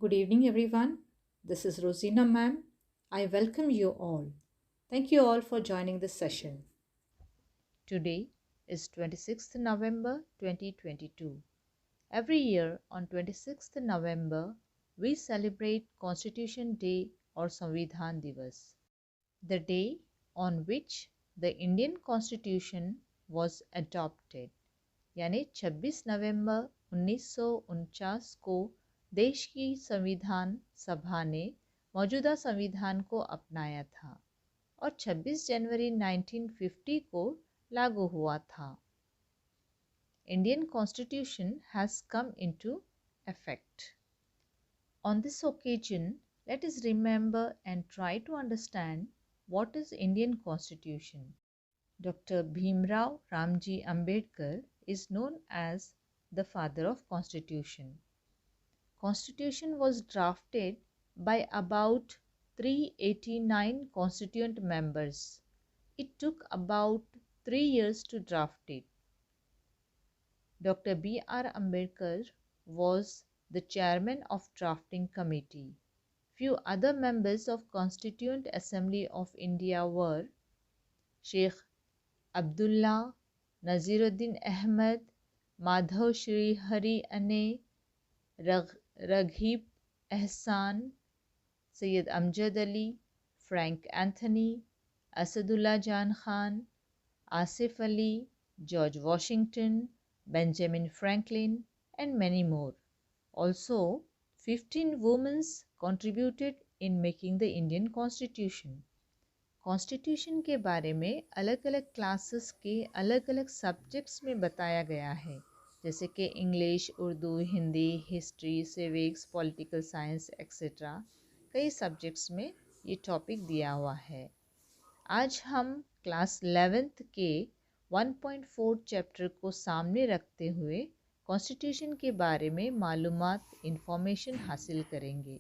Good evening, everyone. This is Rosina, ma'am. I welcome you all. Thank you all for joining this session. Today is 26th November 2022. Every year on 26th November, we celebrate Constitution Day or Samvidhan Divas, the day on which the Indian Constitution was adopted. यानी 26 नवंबर 1949 को देश की संविधान सभा ने मौजूदा संविधान को अपनाया था और 26 जनवरी 1950 को लागू हुआ था. Indian Constitution has come into effect. On this occasion, let us remember and try to understand what is Indian Constitution. Dr. Bhimrao Ramji Ambedkar is known as the father of Constitution. Constitution was drafted by about 389 constituent members. It took about 3 years to draft it. Dr. B.R. Ambedkar was the chairman of drafting committee. Few other members of Constituent Assembly of India were Sheikh Abdullah, Naziruddin Ahmed, Madhav Shri Hari Ane, Raghib Ehsan, Syed Amjad Ali, Frank Anthony, Asadullah Jan Khan, Asif Ali, George Washington, Benjamin Franklin, and many more. Also, 15 women contributed in making the Indian Constitution. Constitution के बारे में अलग अलग classes के अलग अलग subjects में बताया गया है, जैसे कि English, Urdu, Hindi, history, civics, political science etcetera. कई सब्जेक्ट्स में ये टॉपिक दिया हुआ है. आज हम क्लास 11th के 1.4 चैप्टर को सामने रखते हुए कॉन्स्टिट्यूशन के बारे में मालूमात इंफॉर्मेशन हासिल करेंगे.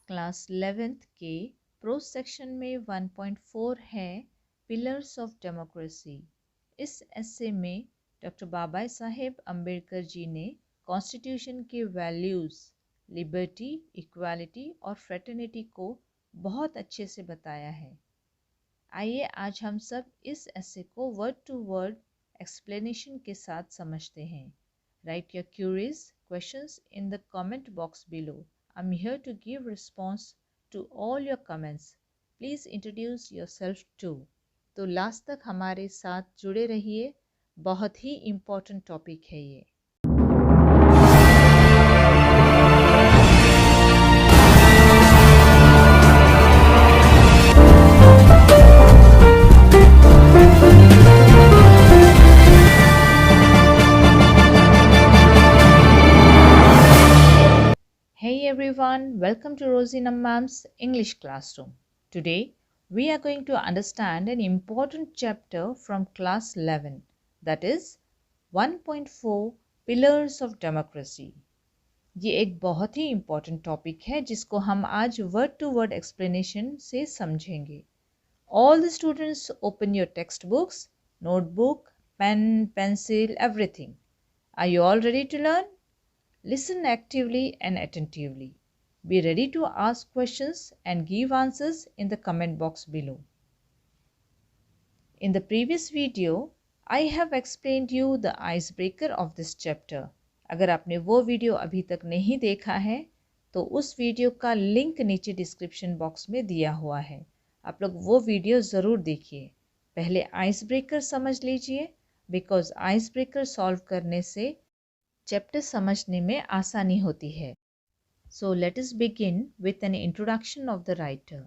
क्लास 11th के प्रो सेक्शन में 1.4 है पिलर्स ऑफ डेमोक्रेसी. इस एस्से में डॉक्टर बाबा साहेब अम्बेडकर जी ने कॉन्स्टिट्यूशन के वैल्यूज़ लिबर्टी, इक्वालिटी और फ्रेटर्निटी को बहुत अच्छे से बताया है. आइए आज हम सब इस एस्से को वर्ड टू वर्ड एक्सप्लेनेशन के साथ समझते हैं. Write your queries questions in the comment box below. I am here to give response to all your comments. Please introduce yourself too. तो लास्ट तक हमारे साथ जुड़े रहिए, बहुत ही इम्पोर्टेंट टॉपिक है ये. Hey everyone, welcome to Rosina Ma'am's English classroom. Today we are going to understand an important chapter from class 11, that is 1.4 Pillars of Democracy. ये एक बहुत ही इम्पॉर्टेंट टॉपिक है जिसको हम आज वर्ड टू वर्ड एक्सप्लेनेशन से समझेंगे. All the students open your textbooks, notebook, pen, pencil, everything. Are you all ready to learn? Listen actively and attentively. Be ready to ask questions and give answers in the comment box below. In the previous video, I have explained you the icebreaker of this chapter. अगर आपने वो video अभी तक नहीं देखा है तो उस वीडियो का लिंक नीचे डिस्क्रिप्शन बॉक्स में दिया हुआ है. आप लोग वो वीडियो ज़रूर देखिए. पहले आइस ब्रेकर समझ लीजिए, बिकॉज आइस ब्रेकर सॉल्व करने से चैप्टर समझने में आसानी होती है. So let us begin with an introduction of the writer.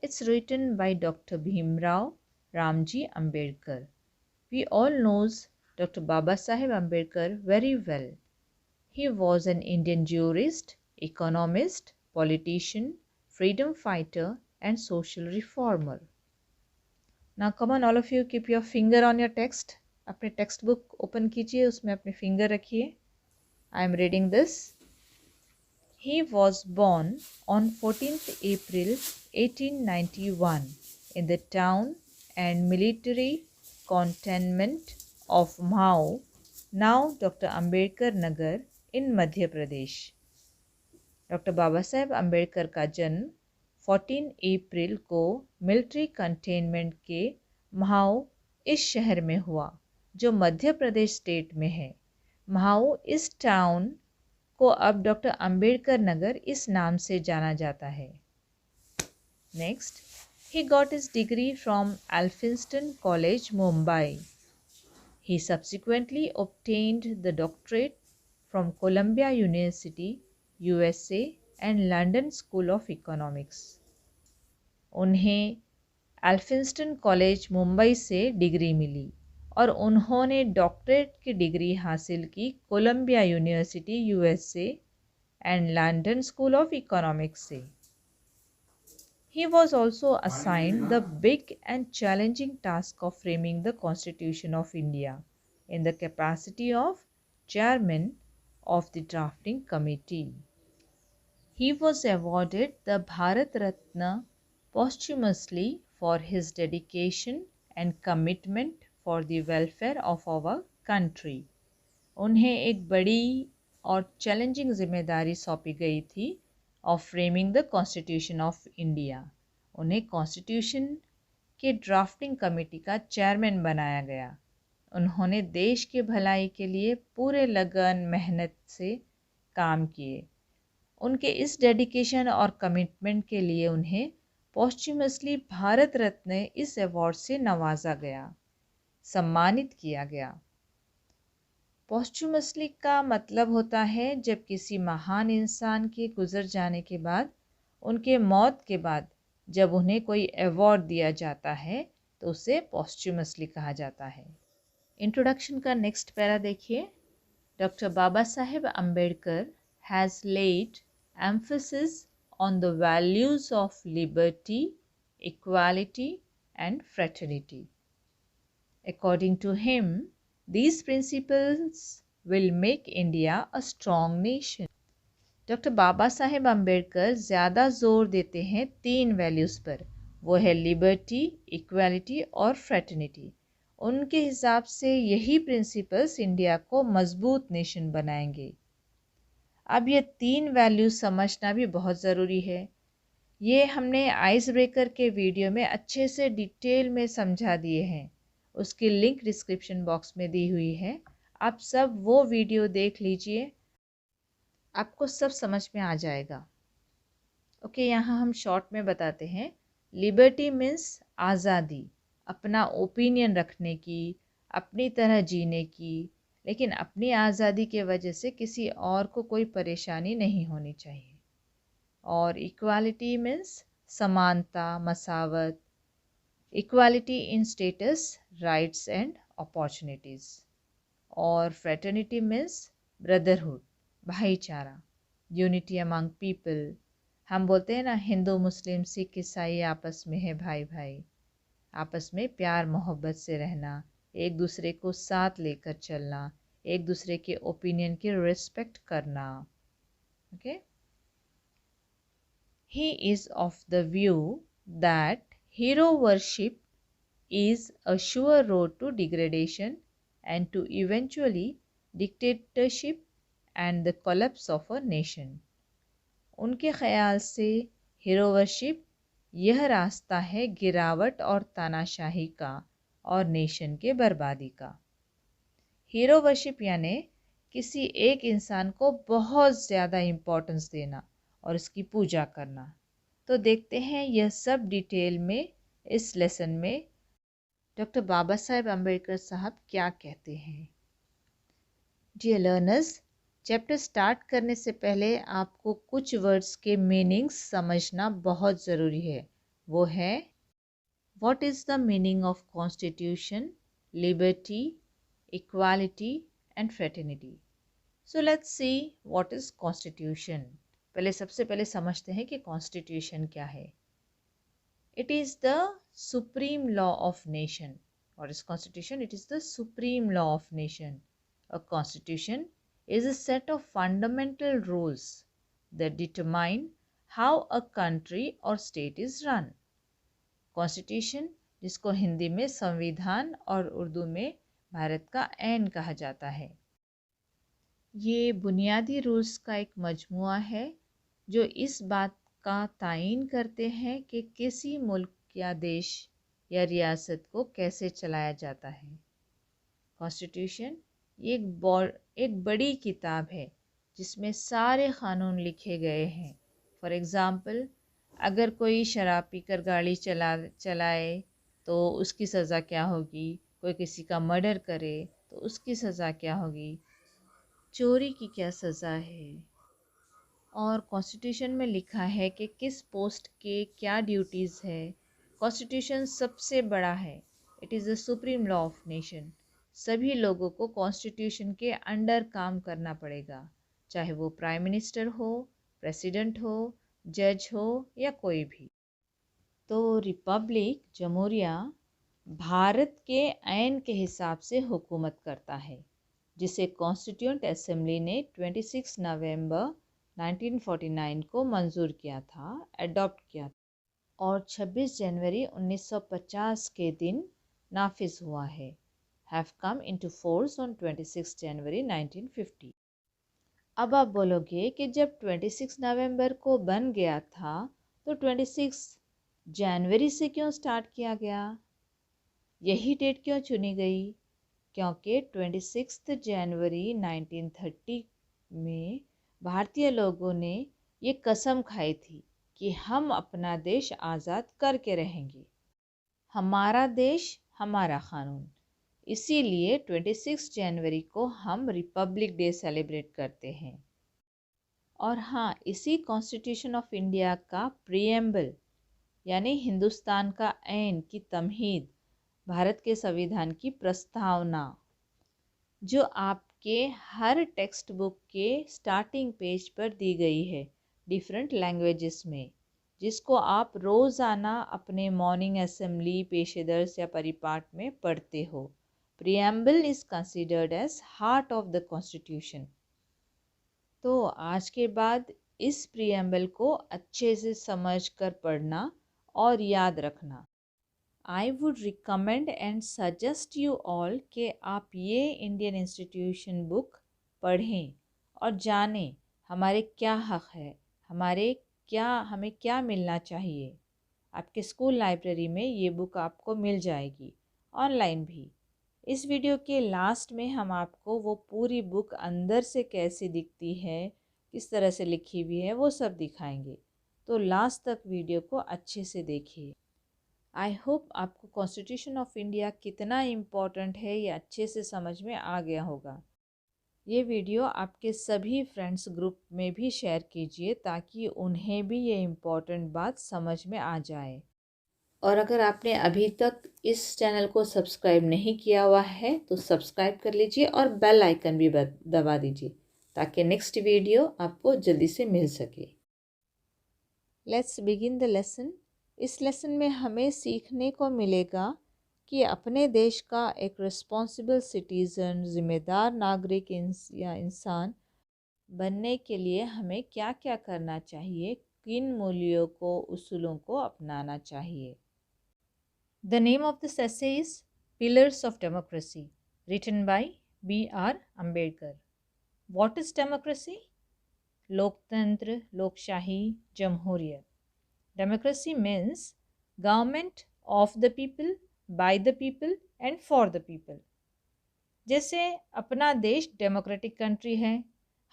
It's written by doctor Bhimrao Ramji Ambedkar. We all knows Dr. Baba Saheb Ambedkar very well. He was an Indian jurist, economist, politician, freedom fighter and social reformer. Now come on all of you, keep your finger on your text. अपने text book open कीजिए, उसमें अपने finger रखिए. I am reading this. He was born on 14th April 1891 in the town and military cantonment of Mhao, now Dr. Ambedkar Nagar in Madhya Pradesh. Doctor Baba Saheb Ambedkar का जन्म 14 अप्रैल को military containment के म्हाऊ इस शहर में हुआ जो मध्य प्रदेश स्टेट में है। म्हाऊ इस टाउन को अब डॉक्टर अम्बेडकर नगर इस नाम से जाना जाता है। Next, he got his degree from Elphinstone College, Mumbai. He subsequently obtained the doctorate from Columbia University, USA and London School of Economics. उन्हें एल्फिंस्टन कॉलेज मुंबई से डिग्री मिली और उन्होंने डॉक्टरेट की डिग्री हासिल की Columbia University USA and London School of Economics से। He was also assigned the big and challenging task of framing the Constitution of India in the capacity of chairman of the drafting committee. He was awarded the Bharat Ratna posthumously for his dedication and commitment for the welfare of our country. उन्हें एक बड़ी और challenging जिम्मेदारी सौंपी गई थी of framing the constitution of India. उन्हें constitution के ड्राफ्टिंग कमेटी का चेयरमैन बनाया गया। उन्होंने देश के भलाई के लिए पूरे लगन मेहनत से काम किए। उनके इस डेडिकेशन और कमिटमेंट के लिए उन्हें पोस्ट्यूमसली भारत रत्न इस अवार्ड से नवाजा गया, सम्मानित किया गया। पोस्ट्यूमसली का मतलब होता है जब किसी महान इंसान के गुजर जाने के बाद, उनके मौत के बाद जब उन्हें कोई अवार्ड दिया जाता है तो उसे पोस्ट्यूमसली कहा जाता है। इंट्रोडक्शन का नेक्स्ट पैरा देखिए। Doctor Baba Saheb Ambedkar has laid emphasis on the values of liberty, equality and fraternity. According to him, these principles will make India a strong nation. Doctor Baba Saheb Ambedkar ज़्यादा ज़ोर देते हैं 3 वैल्यूज़ पर, वो है लिबर्टी, इक्वालिटी और फ्रेटर्निटी। उनके हिसाब से यही प्रिंसिपल्स इंडिया को मजबूत नेशन बनाएंगे। अब ये 3 वैल्यूज़ समझना भी बहुत ज़रूरी है। ये हमने आइस ब्रेकर के वीडियो में अच्छे से डिटेल में समझा दिए हैं, उसकी लिंक डिस्क्रिप्शन बॉक्स में दी हुई है। आप सब वो वीडियो देख लीजिए, आपको सब समझ में आ जाएगा। ओके, यहाँ हम शॉर्ट में बताते हैं। लिबर्टी मीन्स आज़ादी, अपना ओपिनियन रखने की, अपनी तरह जीने की, लेकिन अपनी आज़ादी के वजह से किसी और को कोई परेशानी नहीं होनी चाहिए। और इक्वालिटी मीन्स समानता, मसावत, equality in status, rights and opportunities. और फ्रेटर्निटी मीन्स ब्रदरहुड, भाईचारा, यूनिटी अमंग पीपल। हम बोलते हैं ना, हिंदू मुस्लिम सिख ईसाई आपस में है भाई भाई, आपस में प्यार मोहब्बत से रहना, एक दूसरे को साथ लेकर चलना, एक दूसरे के ओपिनियन की रिस्पेक्ट करना। Okay, he is of the view that hero worship is a sure road to degradation and to eventually dictatorship and the collapse of a nation. उनके ख़याल से हीरो वर्शिप यह रास्ता है गिरावट और तानाशाही का और नेशन के बर्बादी का। हीरो वर्शिप यानी किसी एक इंसान को बहुत ज़्यादा इम्पोर्टेंस देना और उसकी पूजा करना। तो देखते हैं यह सब डिटेल में इस लेसन में डॉक्टर बाबा साहेब अम्बेडकर साहब क्या कहते हैं। डियर लर्नर्स, चैप्टर स्टार्ट करने से पहले आपको कुछ वर्ड्स के मीनिंग्स समझना बहुत ज़रूरी है। वो है, what is the meaning of constitution, liberty, equality and fraternity. So let's see what is constitution. सबसे पहले समझते हैं कि कॉन्स्टिट्यूशन क्या है। It is the supreme law of nation. What is constitution? It is the supreme law of nation. A constitution is a set of fundamental rules that determine how a country or state is run. Constitution, जिसको हिंदी में संविधान और उर्दू में भारत का ऐन कहा जाता है, ये बुनियादी रूल्स का एक मजमुआ है जो इस बात का तायीन करते हैं कि किसी मुल्क या देश या रियासत को कैसे चलाया जाता है। कॉन्स्टिट्यूशन एक बड़ी किताब है जिसमें सारे कानून लिखे गए हैं। फॉर एग्ज़ाम्पल, अगर कोई शराब पीकर गाड़ी चलाए तो उसकी सज़ा क्या होगी, कोई किसी का मर्डर करे तो उसकी सज़ा क्या होगी, चोरी की क्या सज़ा है, और कॉन्स्टिट्यूशन में लिखा है कि किस पोस्ट के क्या ड्यूटीज़ है। कॉन्स्टिट्यूशन सबसे बड़ा है, it is the supreme law of nation. सभी लोगों को कॉन्स्टिट्यूशन के अंडर काम करना पड़ेगा, चाहे वो प्राइम मिनिस्टर हो, प्रेसिडेंट हो, जज हो या कोई भी। तो रिपब्लिक जमहूरिया भारत के आइन के हिसाब से हुकूमत करता है, जिसे कॉन्स्टिट्यूंट असेंबली ने 26 नवंबर 1949 को मंजूर किया था, अडॉप्ट किया था, और 26 जनवरी 1950 के दिन नाफिज हुआ है। Have come into force on 26 जनवरी 1950। अब आप बोलोगे कि जब 26 नवंबर को बन गया था तो 26 जनवरी से क्यों स्टार्ट किया गया, यही डेट क्यों चुनी गई? क्योंकि 26 जनवरी 1930 में भारतीय लोगों ने ये कसम खाई थी कि हम अपना देश आज़ाद करके रहेंगे, हमारा देश हमारा कानून। इसीलिए 26 जनवरी को हम रिपब्लिक डे सेलिब्रेट करते हैं। और हाँ, इसी कॉन्स्टिट्यूशन ऑफ इंडिया का प्रीएम्बल यानी हिंदुस्तान का ऐन की तमहीद, भारत के संविधान की प्रस्तावना, जो आपके हर टेक्स्ट बुक के स्टार्टिंग पेज पर दी गई है डिफरेंट लैंग्वेजेस में, जिसको आप रोज़ाना अपने मॉर्निंग असेंबली, पेशेदर्स या परिपाठ में पढ़ते हो। Preamble is considered as heart of the constitution. तो आज के बाद इस प्रीएम्बल को अच्छे से समझ कर पढ़ना और याद रखना। I would recommend and suggest you all कि आप ये इंडियन इंस्टीट्यूशन बुक पढ़ें और जानें हमारे क्या हक़ है, हमें क्या मिलना चाहिए। आपके स्कूल लाइब्रेरी में ये बुक आपको मिल जाएगी, ऑनलाइन भी। इस वीडियो के लास्ट में हम आपको वो पूरी बुक अंदर से कैसी दिखती है, किस तरह से लिखी हुई है, वो सब दिखाएंगे। तो लास्ट तक वीडियो को अच्छे से देखिए। आई होप आपको कॉन्स्टिट्यूशन ऑफ इंडिया कितना इम्पोर्टेंट है ये अच्छे से समझ में आ गया होगा। ये वीडियो आपके सभी फ्रेंड्स ग्रुप में भी शेयर कीजिए ताकि उन्हें भी ये इम्पोर्टेंट बात समझ में आ जाए। और अगर आपने अभी तक इस चैनल को सब्सक्राइब नहीं किया हुआ है तो सब्सक्राइब कर लीजिए और बेल आइकन भी दबा दीजिए ताकि नेक्स्ट वीडियो आपको जल्दी से मिल सके। Let's begin the lesson. इस लेसन में हमें सीखने को मिलेगा कि अपने देश का एक रिस्पॉन्सिबल सिटीज़न, ज़िम्मेदार नागरिक या इंसान बनने के लिए हमें क्या क्या करना चाहिए, किन मूल्यों को, उसूलों को अपनाना चाहिए। The name of this essay is Pillars of Democracy, written by B.R. Ambedkar. What is democracy? लोकतंत्र, लोकशाही, जमहूरियत। Democracy means government of the people, by the people and for the people. जैसे अपना देश डेमोक्रेटिक कंट्री है,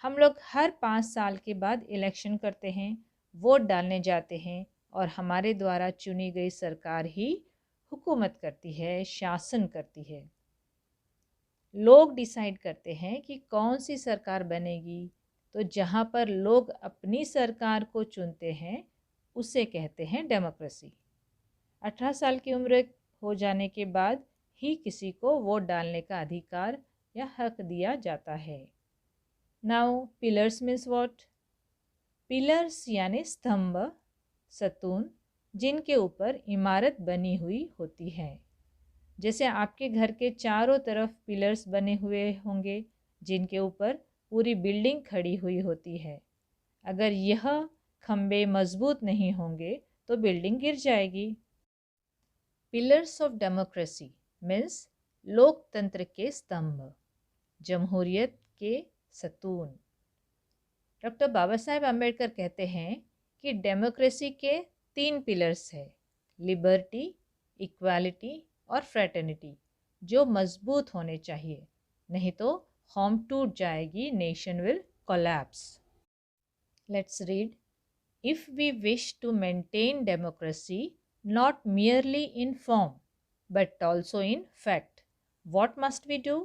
हम लोग हर 5 साल के बाद इलेक्शन करते हैं, वोट डालने जाते हैं और हमारे द्वारा चुनी गई सरकार ही हुकूमत करती है, शासन करती है। लोग डिसाइड करते हैं कि कौन सी सरकार बनेगी, तो जहाँ पर लोग अपनी सरकार को चुनते हैं उसे कहते हैं डेमोक्रेसी। 18 साल की उम्र हो जाने के बाद ही किसी को वोट डालने का अधिकार या हक दिया जाता है। Now pillars means what? Pillars यानी स्तंभ, सतून, जिनके ऊपर इमारत बनी हुई होती है। जैसे आपके घर के चारों तरफ पिलर्स बने हुए होंगे जिनके ऊपर पूरी बिल्डिंग खड़ी हुई होती है। अगर यह खंबे मजबूत नहीं होंगे तो बिल्डिंग गिर जाएगी। पिलर्स ऑफ डेमोक्रेसी मीन्स लोकतंत्र के स्तंभ, जमहूरियत के सतून। डॉक्टर बाबा साहेब अम्बेडकर कहते हैं कि डेमोक्रेसी के 3 पिलर्स है, लिबर्टी, इक्वालिटी और फ्रेटर्निटी, जो मजबूत होने चाहिए, नहीं तो कौम टूट जाएगी, nation will collapse. Let's read. If we wish to maintain democracy not merely in form but also in fact, what must we do?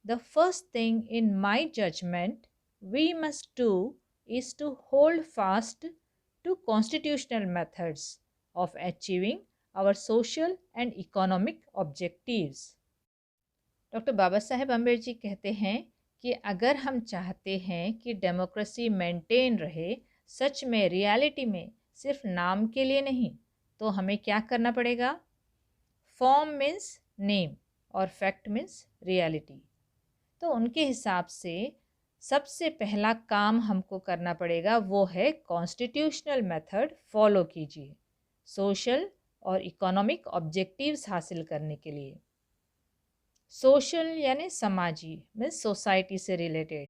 The first thing, in my judgment, we must do is to hold fast to constitutional methods of achieving our social and economic objectives. Doctor Baba Saheb Ambedkar ji कहते हैं कि अगर हम चाहते हैं कि democracy maintain रहे, सच में रियलिटी में, सिर्फ नाम के लिए नहीं, तो हमें क्या करना पड़ेगा? फॉर्म मीन्स नेम और फैक्ट मीन्स रियलिटी। तो उनके हिसाब से सबसे पहला काम हमको करना पड़ेगा वो है कॉन्स्टिट्यूशनल मेथड फॉलो कीजिए, सोशल और इकोनॉमिक ऑब्जेक्टिव्स हासिल करने के लिए। सोशल यानी समाजी मीन्स सोसाइटी से रिलेटेड,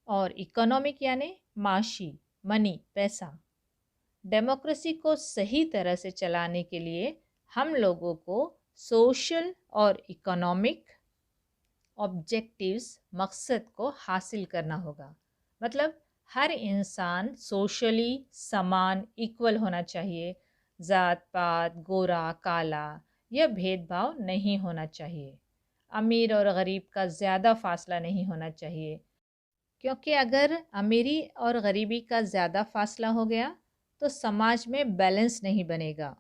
और इकोनॉमिक यानी माशी, मनी, पैसा। डेमोक्रेसी को सही तरह से चलाने के लिए हम लोगों को सोशल और इकोनॉमिक ऑब्जेक्टिव्स, मकसद को हासिल करना होगा। मतलब हर इंसान सोशली समान, इक्वल होना चाहिए। ज़ात पात, गोरा काला, यह भेदभाव नहीं होना चाहिए। अमीर और गरीब का ज़्यादा फासला नहीं होना चाहिए, क्योंकि अगर अमीरी और गरीबी का ज़्यादा फासला हो गया तो समाज में बैलेंस नहीं बनेगा।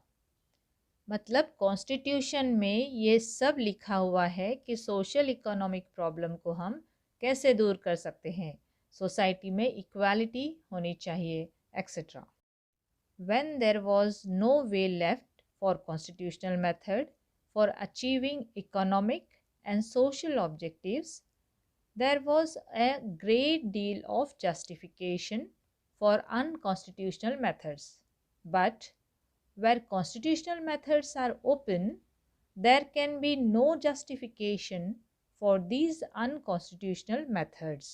मतलब कॉन्स्टिट्यूशन में ये सब लिखा हुआ है कि सोशल इकोनॉमिक प्रॉब्लम को हम कैसे दूर कर सकते हैं, सोसाइटी में इक्वालिटी होनी चाहिए, etcetera. When there was no way left for constitutional method for achieving economic and social objectives, there was a great deal of justification for unconstitutional methods. But where constitutional methods are open, there can be no justification for these unconstitutional methods.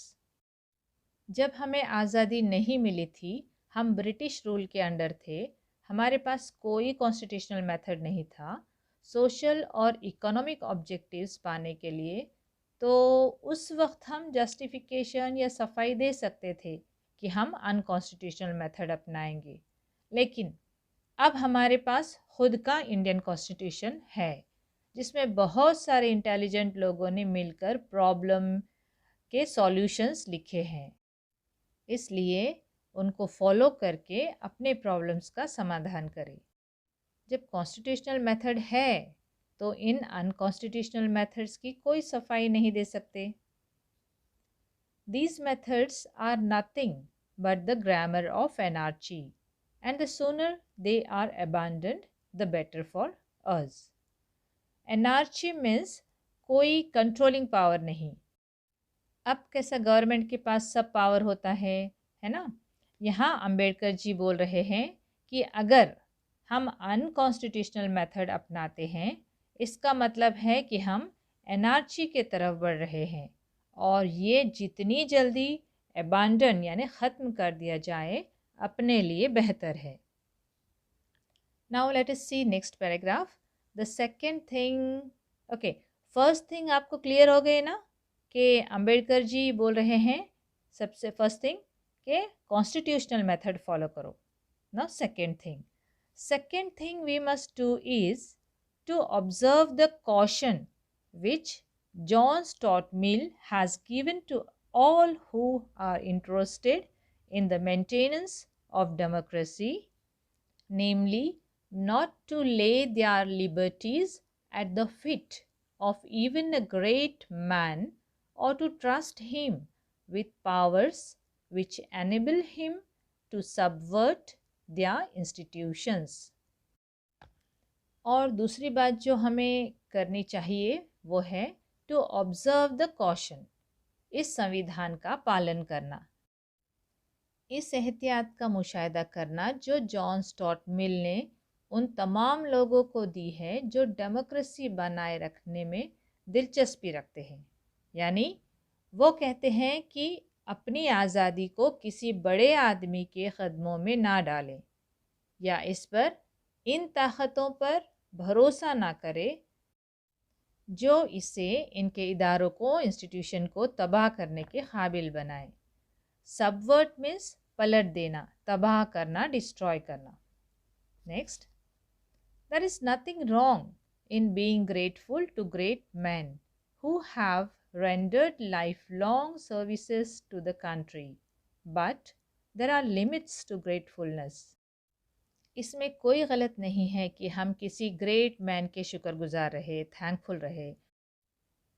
जब हमें आज़ादी नहीं मिली थी, हम British rule के under थे, हमारे पास कोई कॉन्स्टिट्यूशनल मेथड नहीं था सोशल और इकोनॉमिक ऑब्जेक्टिव्स पाने के लिए, तो उस वक्त हम जस्टिफिकेशन या सफाई दे सकते थे कि हम अनकॉन्स्टिट्यूशनल मेथड अपनाएंगे। लेकिन अब हमारे पास खुद का इंडियन कॉन्स्टिट्यूशन है, जिसमें बहुत सारे इंटेलिजेंट लोगों ने मिलकर प्रॉब्लम के सॉल्यूशंस लिखे हैं। इसलिए उनको फॉलो करके अपने प्रॉब्लम्स का समाधान करें। जब कॉन्स्टिट्यूशनल मेथड है तो इन अनकॉन्स्टिट्यूशनल मेथड्स की कोई सफाई नहीं दे सकते। These methods are nothing but the grammar of anarchy, and the sooner they are abandoned, the better for us. Anarchy means कोई कंट्रोलिंग पावर नहीं। अब कैसा गवर्नमेंट के पास सब पावर होता है ना? यहाँ अंबेडकर जी बोल रहे हैं कि अगर हम अनकॉन्स्टिट्यूशनल मेथड अपनाते हैं, इसका मतलब है कि हम एनार्ची के तरफ बढ़ रहे हैं, और ये जितनी जल्दी अबांडन यानी ख़त्म कर दिया जाए, अपने लिए बेहतर है। Now let us see next paragraph. The second thing, okay, first thing आपको क्लियर हो गए ना कि अंबेडकर जी बोल रहे हैं सबसे फर्स्ट थिंग कि कॉन्स्टिट्यूशनल मेथड फॉलो करो। Now second thing we must do is to observe the caution which John Stuart Mill has given to all who are interested in the maintenance of democracy, namely not to lay their liberties at the feet of even a great man, or to trust him with powers which enable him to subvert their institutions. और दूसरी बात जो हमें करनी चाहिए वो है to observe the caution, इस संविधान का पालन करना, इस एहतियात का मुशाहिदा करना जो जॉन स्टुअर्ट मिल ने उन तमाम लोगों को दी है जो डेमोक्रेसी बनाए रखने में दिलचस्पी रखते हैं। यानी वो कहते हैं कि अपनी आज़ादी को किसी बड़े आदमी के कदमों में ना डालें या इस पर इन ताकतों पर भरोसा ना करें जो इसे इनके इदारों को इंस्टीट्यूशन को तबाह करने के काबिल बनाए। सबवर्ट मीन्स पलट देना, तबाह करना, डिस्ट्रॉय करना। Next, there is nothing wrong in being grateful to great men who have rendered lifelong services to the country, but there are limits to gratefulness. इसमें कोई गलत नहीं है कि हम किसी ग्रेट मैन के शुक्रगुजार रहे, थैंकफुल रहे,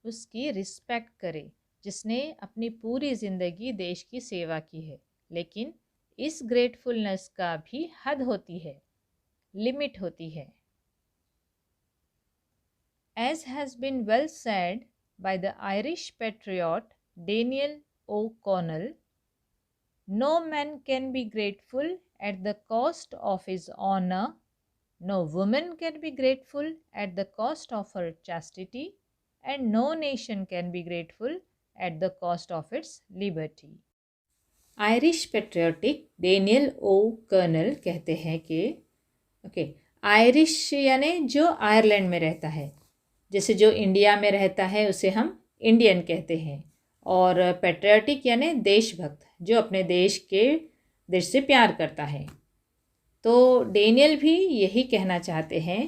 उसकी रिस्पेक्ट करें जिसने अपनी पूरी ज़िंदगी देश की सेवा की है, लेकिन इस ग्रेटफुलनेस का भी हद होती है, लिमिट होती है। As has been well said by the Irish patriot Daniel O'Connell, no man can be grateful at the cost of his honor, no woman can be grateful at the cost of her chastity, and no nation can be grateful at the cost of its liberty. Irish patriotic Daniel O'Connell कहते हैं कि Irish यानी जो Ireland में रहता है, जैसे जो इंडिया में रहता है उसे हम इंडियन कहते हैं, और पेट्रियोटिक यानी देशभक्त, जो अपने देश से प्यार करता है। तो डेनियल भी यही कहना चाहते हैं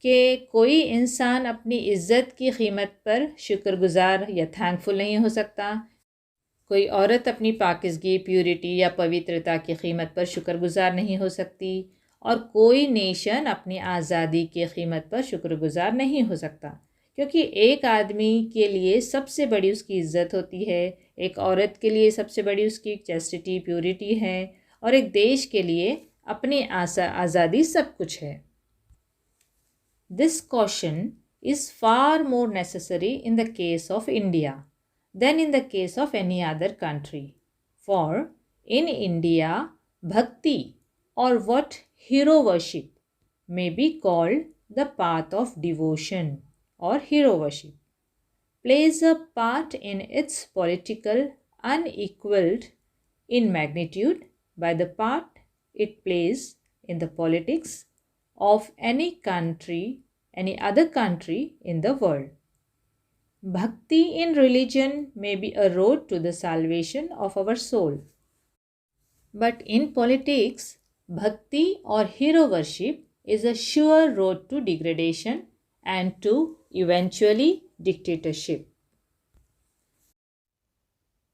कि कोई इंसान अपनी इज़्ज़त की कीमत पर शुक्रगुजार या थैंकफुल नहीं हो सकता, कोई औरत अपनी पाकिज़गी, प्यूरिटी या पवित्रता की कीमत पर शुक्रगुजार नहीं हो सकती, और कोई नेशन अपनी आज़ादी की कीमत पर शुक्रगुजार नहीं हो सकता, क्योंकि एक आदमी के लिए सबसे बड़ी उसकी इज़्ज़त होती है, एक औरत के लिए सबसे बड़ी उसकी चैस्टिटी, प्यूरिटी है, और एक देश के लिए अपनी आज़ादी सब कुछ है। This caution is far more necessary in the case of India than in the case of any other country. For in India, bhakti or what hero worship may be called the path of devotion or hero worship plays a part in its political unequaled in magnitude by the part it plays in the politics of any other country in the world. Bhakti in religion may be a road to the salvation of our soul. But in politics, bhakti or hero worship is a sure road to degradation and to eventually dictatorship.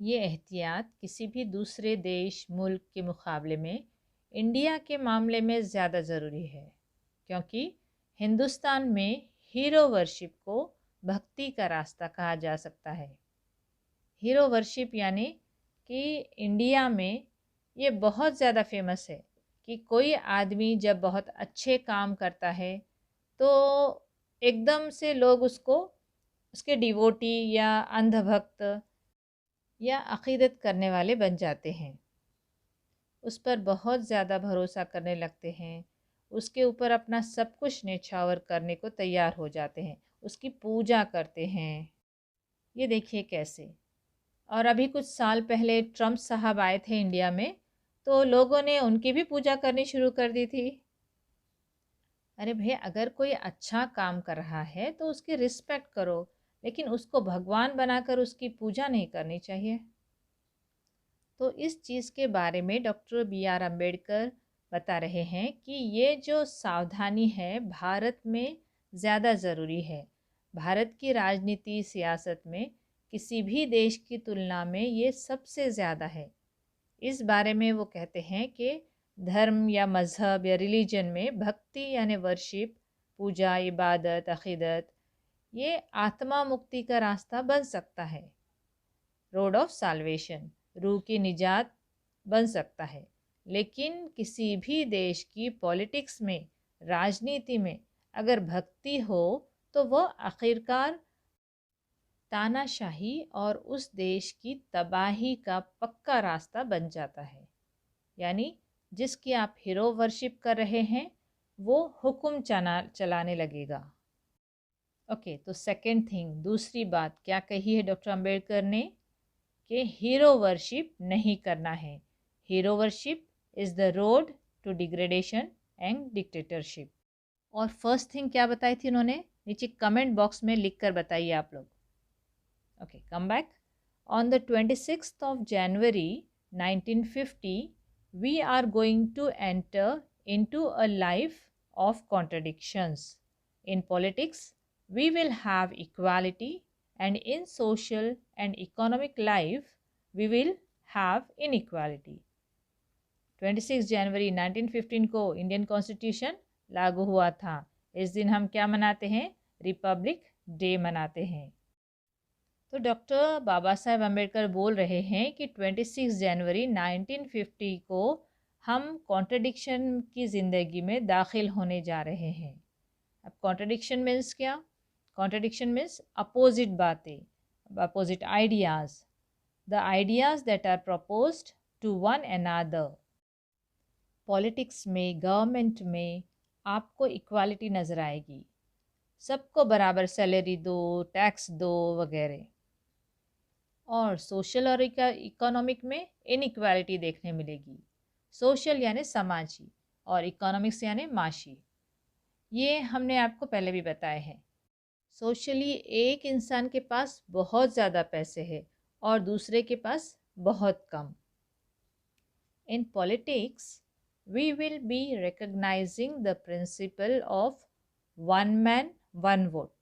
ये एहतियात किसी भी दूसरे देश, मुल्क के मुकाबले में इंडिया के मामले में ज़्यादा ज़रूरी है, क्योंकि हिंदुस्तान में हीरो वर्शिप को भक्ति का रास्ता कहा जा सकता है। हीरो वर्शिप यानी कि इंडिया में ये बहुत ज़्यादा फेमस है कि कोई आदमी जब बहुत अच्छे काम करता है तो एकदम से लोग उसको उसके डिवोटी या अंधभक्त या अक़ीदत करने वाले बन जाते हैं, उस पर बहुत ज़्यादा भरोसा करने लगते हैं, उसके ऊपर अपना सब कुछ न्यौछावर करने को तैयार हो जाते हैं, उसकी पूजा करते हैं। ये देखिए कैसे। और अभी कुछ साल पहले ट्रम्प साहब आए थे इंडिया में, तो लोगों ने उनकी भी पूजा करनी शुरू कर दी थी। अरे भाई, अगर कोई अच्छा काम कर रहा है तो उसकी रिस्पेक्ट करो, लेकिन उसको भगवान बनाकर उसकी पूजा नहीं करनी चाहिए। तो इस चीज़ के बारे में डॉक्टर B.R. अम्बेडकर बता रहे हैं कि ये जो सावधानी है भारत में ज़्यादा ज़रूरी है। भारत की राजनीति, सियासत में किसी भी देश की तुलना में ये सबसे ज़्यादा है। इस बारे में वो कहते हैं कि धर्म या मज़हब या रिलीजन में भक्ति यानी वर्शिप, पूजा, इबादत, अक़ीदत, ये आत्मा मुक्ति का रास्ता बन सकता है, रोड ऑफ साल्वेशन, रूह की निजात बन सकता है। लेकिन किसी भी देश की पॉलिटिक्स में, राजनीति में अगर भक्ति हो तो वह आखिरकार तानाशाही और उस देश की तबाही का पक्का रास्ता बन जाता है। यानी जिसकी आप हीरो वर्शिप कर रहे हैं वो हुक्म चलाने लगेगा। ओके, तो सेकंड थिंग, दूसरी बात क्या कही है डॉक्टर अम्बेडकर ने कि हीरो वर्शिप नहीं करना है। Hero worship is the road to degradation and dictatorship. और फर्स्ट थिंग क्या बताई थी उन्होंने, नीचे कमेंट बॉक्स में लिख कर बताइए आप लोग। Okay, come back. On the 26th of January 1950 we are going to enter into a life of contradictions. In politics we will have equality, and in social and economic life we will have inequality. 26 जनवरी 1915 को Indian constitution लागू हुआ था। इस दिन हम क्या मनाते हैं, रिपब्लिक डे मनाते हैं। तो डॉक्टर बाबा साहेब अम्बेडकर बोल रहे हैं कि 26 जनवरी 1950 को हम कॉन्ट्रडिक्शन की ज़िंदगी में दाखिल होने जा रहे हैं। अब कॉन्ट्रडिक्शन मीन्स क्या, कॉन्ट्रडिक्शन मीन्स अपोजिट बातें, opposite ideas, the ideas that are proposed to one another. Politics में, गवर्नमेंट में आपको इक्वालिटी नज़र आएगी, सबको बराबर सैलरी दो, टैक्स दो वगैरह। और सोशल और इकोनॉमिक में इनइक्वालिटी देखने मिलेगी। सोशल यानी समाजी और इकोनॉमिक्स यानी माशी। ये हमने आपको पहले भी बताए हैं। सोशली एक इंसान के पास बहुत ज़्यादा पैसे हैं और दूसरे के पास बहुत कम। In politics we will be recognizing the principle of one man, one vote,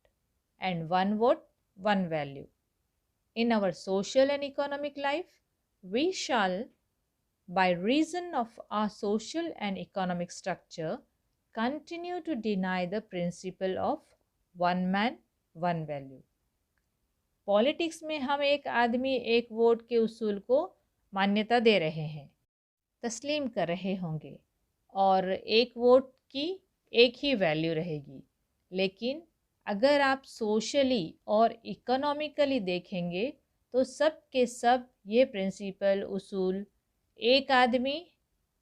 and one vote, one value. In our social and economic life, we shall, by reason of our social and economic structure, continue to deny the principle of one man, one value. Politics में हम एक आदमी एक vote के उसूल को मान्यता दे रहे हैं, तस्लीम कर रहे होंगे, और एक वोट की एक ही वैल्यू रहेगी। लेकिन अगर आप सोशली और इकोनॉमिकली देखेंगे तो सब के सब ये प्रिंसिपल उसूल एक आदमी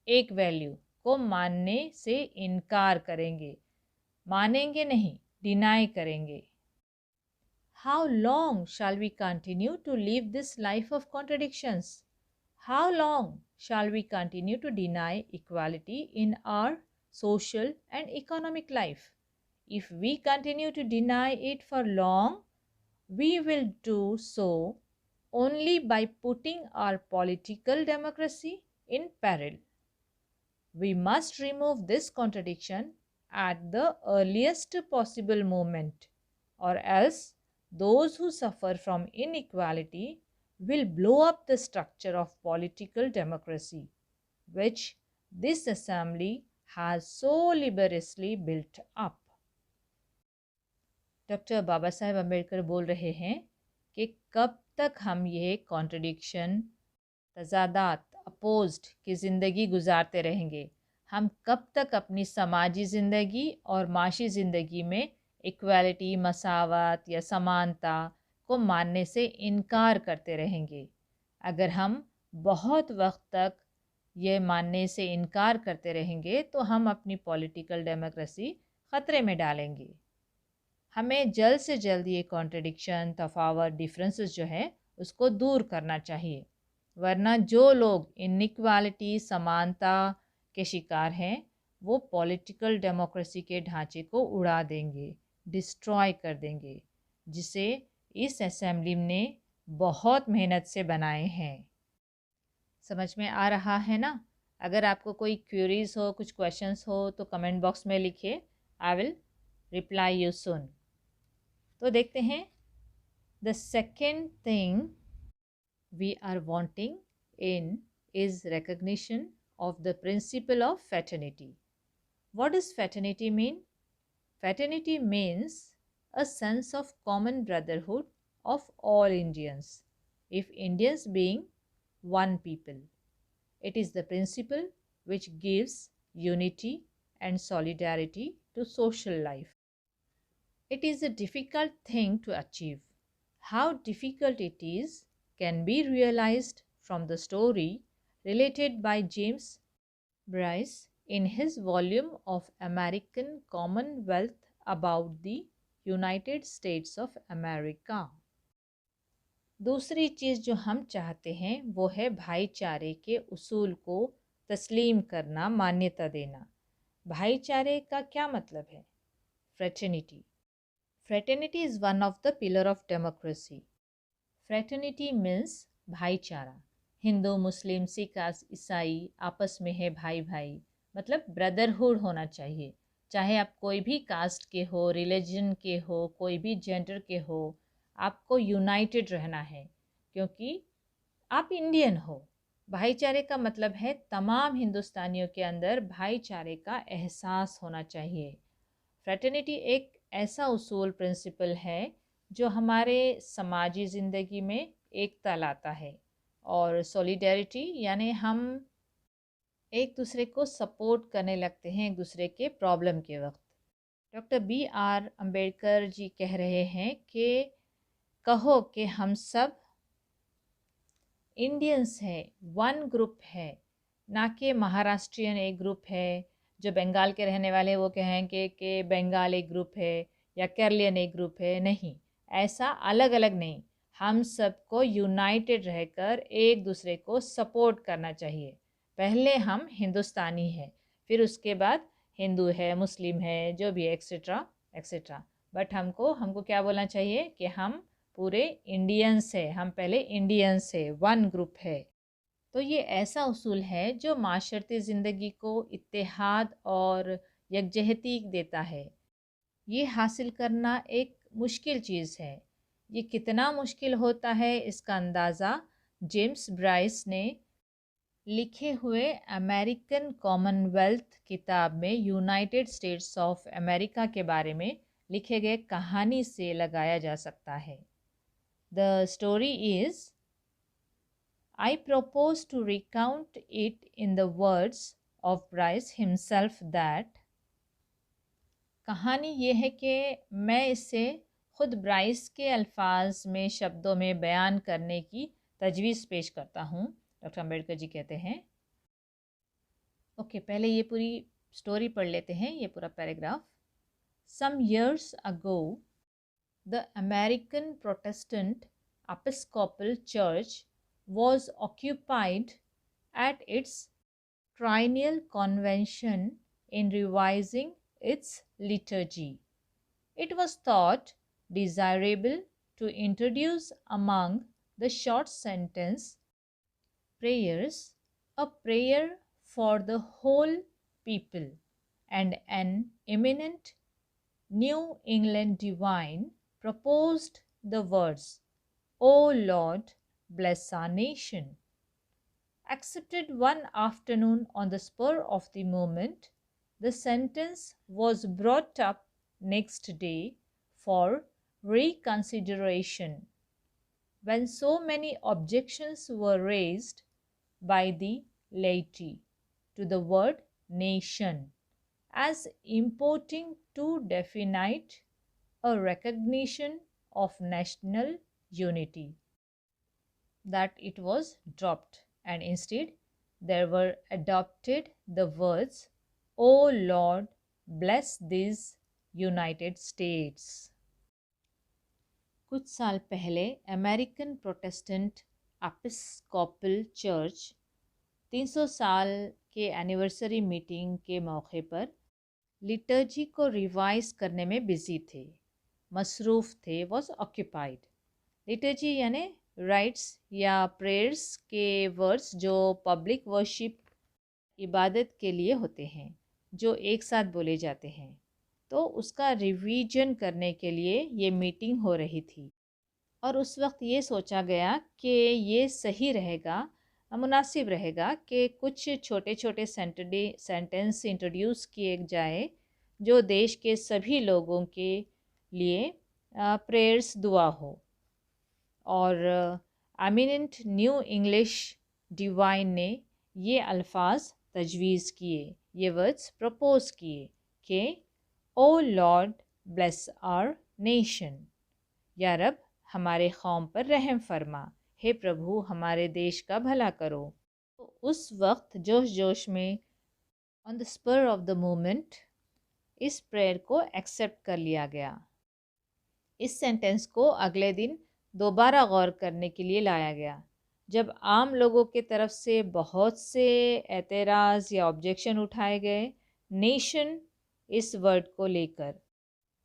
एक वैल्यू को मानने से इनकार करेंगे, मानेंगे नहीं, डिनाई करेंगे। How long shall we continue to live this life of contradictions? How long shall we continue to deny equality in our social and economic life? If we continue to deny it for long, we will do so only by putting our political democracy in peril. We must remove this contradiction at the earliest possible moment, or else those who suffer from inequality will blow up the structure of political democracy, which this assembly has so laboriously built up. Doctor Baba Saheb Ambedkar बोल रहे हैं कि कब तक हम ये contradiction, तजादात, opposed की ज़िंदगी गुजारते रहेंगे, हम कब तक अपनी समाजी ज़िंदगी और माशी ज़िंदगी में इक्वालिटी, मसावत या समानता को मानने से इनकार करते रहेंगे। अगर हम बहुत वक्त तक ये मानने से इनकार करते रहेंगे तो हम अपनी पॉलिटिकल डेमोक्रेसी ख़तरे में डालेंगे। हमें जल्द से जल्द ये कॉन्ट्रडिक्शन, तफावत, डिफरेंसेस जो है उसको दूर करना चाहिए, वरना जो लोग इनइक्वालिटी, समानता के शिकार हैं वो पॉलिटिकल डेमोक्रेसी के ढांचे को उड़ा देंगे, डिस्ट्रॉय कर देंगे, जिसे इस असेंबली ने बहुत मेहनत से बनाए हैं। समझ में आ रहा है ना? अगर आपको कोई क्वेरीज हो, कुछ क्वेश्चंस हो तो कमेंट बॉक्स में लिखिए, I will reply you soon. तो देखते हैं, the second thing we are wanting in is recognition of the principle of fraternity. What does fraternity mean? Fraternity means a sense of common brotherhood of all Indians, if Indians being one people. It is the principle which gives unity and solidarity to social life. It is a difficult thing to achieve. How difficult it is can be realized from the story related by James Bryce in his volume of American Commonwealth about the United States of America. दूसरी चीज़ जो हम चाहते हैं वो है भाईचारे के उसूल को तस्लीम करना, मान्यता देना। भाईचारे का क्या मतलब है? Fraternity. Fraternity is one of the pillar of democracy. Fraternity means भाईचारा। हिंदू, मुस्लिम, सिख, ईसाई आपस में है भाई भाई, मतलब ब्रदरहुड होना चाहिए। चाहे आप कोई भी कास्ट के हो, रिलीजन के हो, कोई भी जेंडर के हो, आपको यूनाइटेड रहना है क्योंकि आप इंडियन हो। भाईचारे का मतलब है तमाम हिंदुस्तानियों के अंदर भाईचारे का एहसास होना चाहिए। फ्रेटर्निटी एक ऐसा उसूल प्रिंसिपल है जो हमारे समाजी ज़िंदगी में एकता लाता है, और सॉलिडेरिटी यानी हम एक दूसरे को सपोर्ट करने लगते हैं एक दूसरे के प्रॉब्लम के वक्त। Doctor B.R. अम्बेडकर जी कह रहे हैं कि कहो कि हम सब इंडियंस हैं, वन ग्रुप है, ना कि महाराष्ट्रियन एक ग्रुप है, जो बंगाल के रहने वाले वो कहेंगे कि बंगाल एक ग्रुप है या केरलियन एक ग्रुप है। नहीं, ऐसा अलग अलग नहीं, हम सबको यूनाइटेड रहकर एक दूसरे को सपोर्ट करना चाहिए। पहले हम हिंदुस्तानी हैं, फिर उसके बाद हिंदू है, मुस्लिम है, जो भी एक्सेट्रा एक्सेट्रा, बट हमको हमको क्या बोलना चाहिए कि हम पूरे इंडियंस है, हम पहले इंडियंस है, वन ग्रुप है। तो ये ऐसा उसूल है जो माशरती ज़िंदगी को इत्तेहाद और यकजहती देता है। ये हासिल करना एक मुश्किल चीज़ है। ये कितना मुश्किल होता है इसका अंदाज़ा जेम्स ब्राइस ने लिखे हुए अमेरिकन कॉमनवेल्थ किताब में यूनाइटेड स्टेट्स ऑफ अमेरिका के बारे में लिखे गए कहानी से लगाया जा सकता है। The story is, I propose to recount it in the words of Bryce himself that, कहानी ये है कि मैं इसे खुद ब्राइस के अल्फाज में, शब्दों में बयान करने की तजवीज़ पेश करता हूँ। डॉक्टर अम्बेडकर जी कहते हैं, ओके पहले ये पूरी स्टोरी पढ़ लेते हैं, ये पूरा पैराग्राफ। Some years ago, the American Protestant Episcopal Church was occupied at its triennial convention in revising its liturgy. It was thought desirable to introduce among the short sentence prayers a prayer for the whole people, and an eminent New England divine proposed the words, O Lord, bless our nation. Accepted one afternoon on the spur of the moment, the sentence was brought up next day for reconsideration. When so many objections were raised by the laity to the word nation as importing too definite a recognition of national unity, that it was dropped, and instead there were adopted the words, O Lord, bless these United States. कुछ साल पहले American Protestant Episcopal church 300 साल के anniversary meeting के मौके पर liturgy को revise करने में बिजी थे, मसरूफ़ थे, वॉज ऑक्यूपाइड। लिटर्जी यानी राइट्स या प्रेयर्स के वर्ड्स जो पब्लिक वर्शिप, इबादत के लिए होते हैं, जो एक साथ बोले जाते हैं। तो उसका रिवीजन करने के लिए ये मीटिंग हो रही थी, और उस वक्त ये सोचा गया कि ये सही रहेगा, मुनासिब रहेगा कि कुछ छोटे छोटे सेंटेंस इंट्रोड्यूस किए जाए जो देश के सभी लोगों के लिए प्रेयर्स दुआ हो। और एमिनेंट न्यू इंग्लिश डिवाइन ने ये अल्फाज तजवीज़ किए, ये वर्ड्स प्रपोज किए कि O Lord bless our nation, या रब हमारे कौम पर रहम फरमा, हे प्रभु हमारे देश का भला करो। तो उस वक्त जोश जोश में, on the spur of the moment, इस प्रेयर को एक्सेप्ट कर लिया गया। इस सेंटेंस को अगले दिन दोबारा गौर करने के लिए लाया गया जब आम लोगों के तरफ से बहुत से एतराज़ या ऑब्जेक्शन उठाए गए नेशन इस वर्ड को लेकर।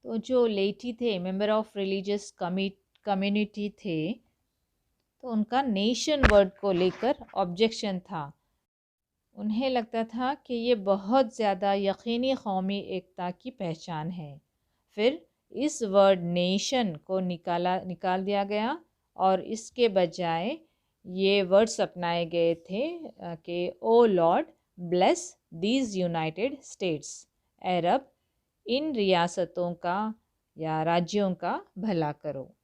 तो जो लेटी थे, मेंबर ऑफ रिलीजियस कम्युनिटी थे, तो उनका नेशन वर्ड को लेकर ऑब्जेक्शन था। उन्हें लगता था कि ये बहुत ज़्यादा यकीनी कौमी एकता की पहचान है। फिर इस वर्ड नेशन को निकाल दिया गया और इसके बजाय ये वर्ड्स अपनाए गए थे कि O Lord bless these United States, अरब इन रियासतों का या राज्यों का भला करो।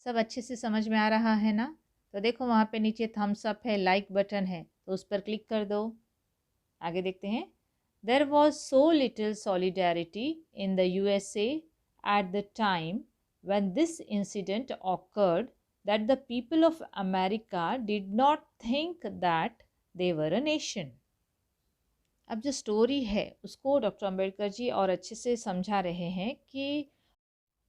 सब अच्छे से समझ में आ रहा है ना? तो देखो वहाँ पे नीचे थम्स अप है, लाइक बटन है, तो उस पर क्लिक कर दो। आगे देखते हैं। There was so little solidarity in the USA at the time when this incident occurred that the people of America did not think that they were a nation. अब जो स्टोरी है उसको डॉक्टर अम्बेडकर जी और अच्छे से समझा रहे हैं कि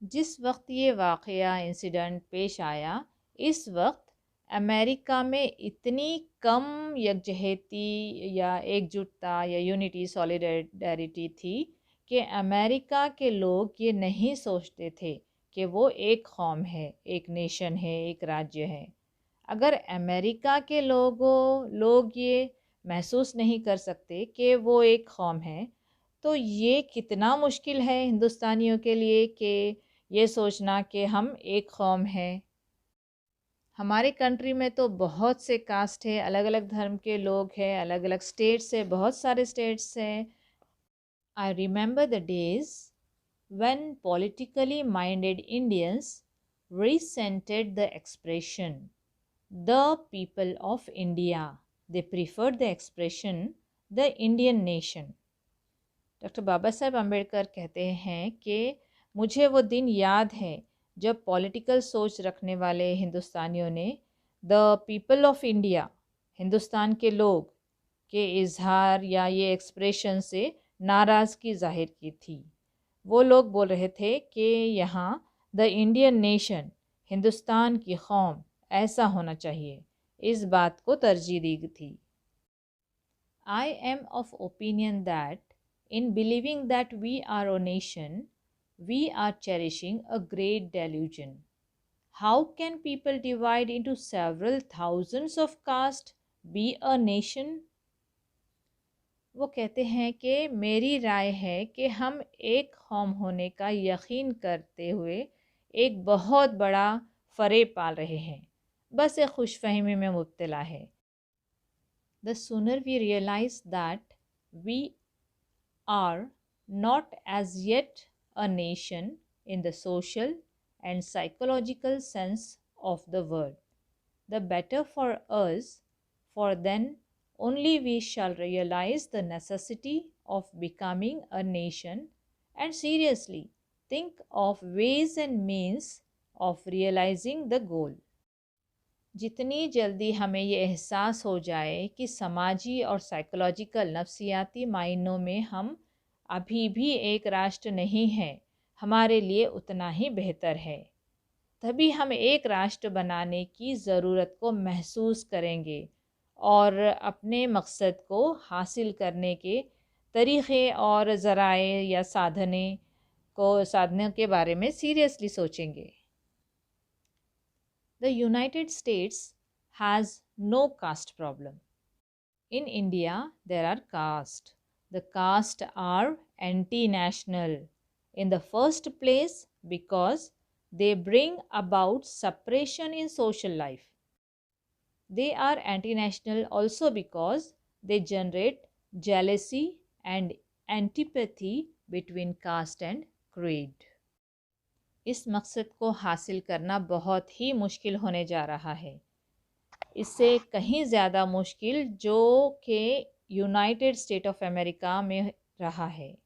जिस वक्त ये वाक़या इंसिडेंट पेश आया, इस वक्त अमेरिका में इतनी कम यकजहती या एकजुटता या यूनिटी सॉलिडारिटी थी कि अमेरिका के लोग ये नहीं सोचते थे कि वो एक कौम है, एक नेशन है, एक राज्य है। अगर अमेरिका के लोग ये महसूस नहीं कर सकते कि वो एक कौम है, तो ये कितना मुश्किल है हिंदुस्तानियों के लिए कि ये सोचना कि हम एक कौम है। हमारे कंट्री में तो बहुत से कास्ट है, अलग अलग धर्म के लोग हैं, अलग अलग स्टेट्स से, बहुत सारे स्टेट्स हैं। I remember the days when politically minded Indians resented the expression the people of India. They preferred the expression the Indian nation. Doctor Baba Saheb Ambedkar कहते हैं कि मुझे वो दिन याद है जब पॉलिटिकल सोच रखने वाले हिंदुस्तानियों ने the people of India, Hindustan के लोग के इजहार या ये एक्सप्रेशन से नाराज़गी जाहिर की थी। वो लोग बोल रहे थे कि यहाँ द इंडियन नेशन, हिंदुस्तान की कौम ऐसा होना चाहिए, इस बात को तरजीह दी थी। I am of opinion that in believing that we are a nation, we are cherishing a great delusion. How can people divide into several thousands of castes be a nation? वो कहते हैं कि मेरी राय है कि हम एक कौम होने का यकीन करते हुए एक बहुत बड़ा फ़रेब पाल रहे हैं, बस एक खुशफहमी में मुब्तला है। The sooner we realize that we are not as yet a nation in the social and psychological sense of the word, the better for us, for then only we shall realize the necessity of becoming a nation and seriously think of ways and means of realizing the goal. जितनी जल्दी हमें ये एहसास हो जाए कि समाजी और साइकोलॉजिकल नफ्सियाती मायनों में हम अभी भी एक राष्ट्र नहीं हैं, हमारे लिए उतना ही बेहतर है, तभी हम एक राष्ट्र बनाने की ज़रूरत को महसूस करेंगे और अपने मकसद को हासिल करने के तरीक़े और ज़राए या साधनों के बारे में सीरियसली सोचेंगे। The United States has no caste problem. In India, there are castes. The castes are anti-national. In the first place, because they bring about suppression in social life. They are anti-national also because they generate jealousy and antipathy between caste and creed. इस मकसद को हासिल करना बहुत ही मुश्किल होने जा रहा है, इससे कहीं ज़्यादा मुश्किल जो कि यूनाइटेड स्टेट ऑफ अमेरिका में रहा है।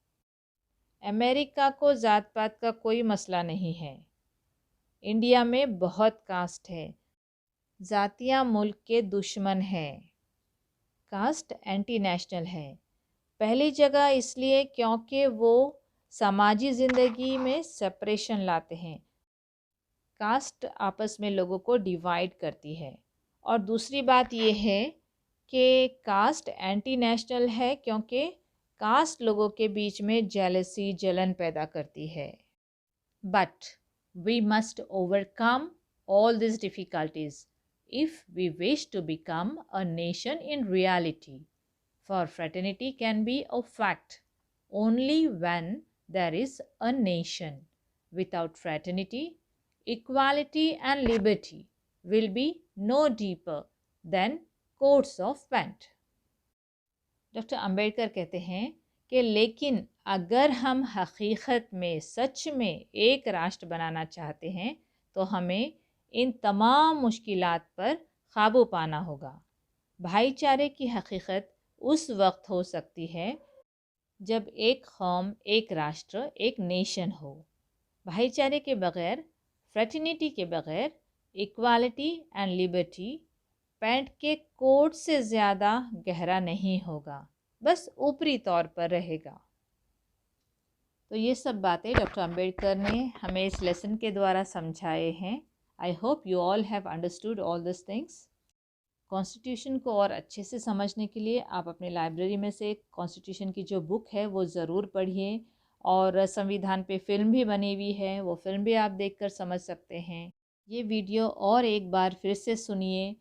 अमेरिका को ज़ात पात का कोई मसला नहीं है, इंडिया में बहुत कास्ट है, ज़ातियाँ मुल्क के दुश्मन हैं, कास्ट एंटी नेशनल है। पहली जगह इसलिए क्योंकि वो समाजी ज़िंदगी में सेपरेशन लाते हैं। कास्ट आपस में लोगों को डिवाइड करती है। और दूसरी बात ये है कि कास्ट एंटी नेशनल है क्योंकि कास्ट लोगों के बीच में जेलसी, जलन पैदा करती है। But we must overcome all these difficulties if we wish to become a nation in reality. For fraternity can be a fact only when there is a nation. Without fraternity, equality and liberty will be no deeper than coats of paint. Doctor Ambedkar कहते हैं कि लेकिन अगर हम हकीकत में सच में एक राष्ट्र बनाना चाहते हैं तो हमें इन तमाम मुश्किलात पर काबू पाना होगा। भाईचारे की हकीकत उस वक्त हो सकती है जब एक कौम, एक राष्ट्र, एक नेशन हो। भाईचारे के बग़ैर, फ्रेटर्निटी के बग़ैर, इक्वालिटी एंड लिबर्टी पैंट के कोट से ज़्यादा गहरा नहीं होगा, बस ऊपरी तौर पर रहेगा। तो ये सब बातें डॉक्टर अंबेडकर ने हमें इस लेसन के द्वारा समझाए हैं। I hope you all have understood all this things. Constitution को और अच्छे से समझने के लिए आप अपने लाइब्रेरी में से कॉन्स्टिट्यूशन की जो बुक है वो ज़रूर पढ़िए। और संविधान पे फ़िल्म भी बनी हुई है, वो फ़िल्म भी आप देखकर समझ सकते हैं। ये वीडियो और एक बार फिर से सुनिए,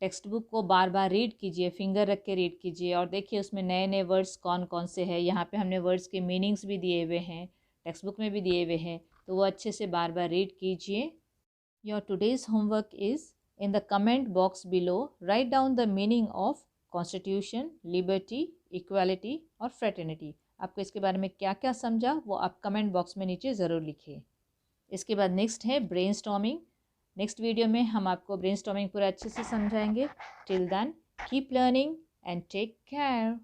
टेक्स्ट बुक को बार बार रीड कीजिए, फिंगर रख के रीड कीजिए और देखिए उसमें नए नए वर्ड्स कौन कौन से हैं। यहाँ पे हमने वर्ड्स के मीनिंग्स भी दिए हुए हैं, टेक्स्ट बुक में भी दिए हुए हैं, तो वो अच्छे से बार बार रीड कीजिए। Your today's homework is, in the comment box below, write down the meaning of constitution, liberty, equality और fraternity. आपको इसके बारे में क्या क्या समझा वो आप कमेंट बॉक्स में नीचे ज़रूर लिखिए। इसके बाद नेक्स्ट है ब्रेनस्टॉर्मिंग। नेक्स्ट वीडियो में हम आपको ब्रेनस्टॉर्मिंग पूरा अच्छे से समझाएंगे। Till then keep learning and take care.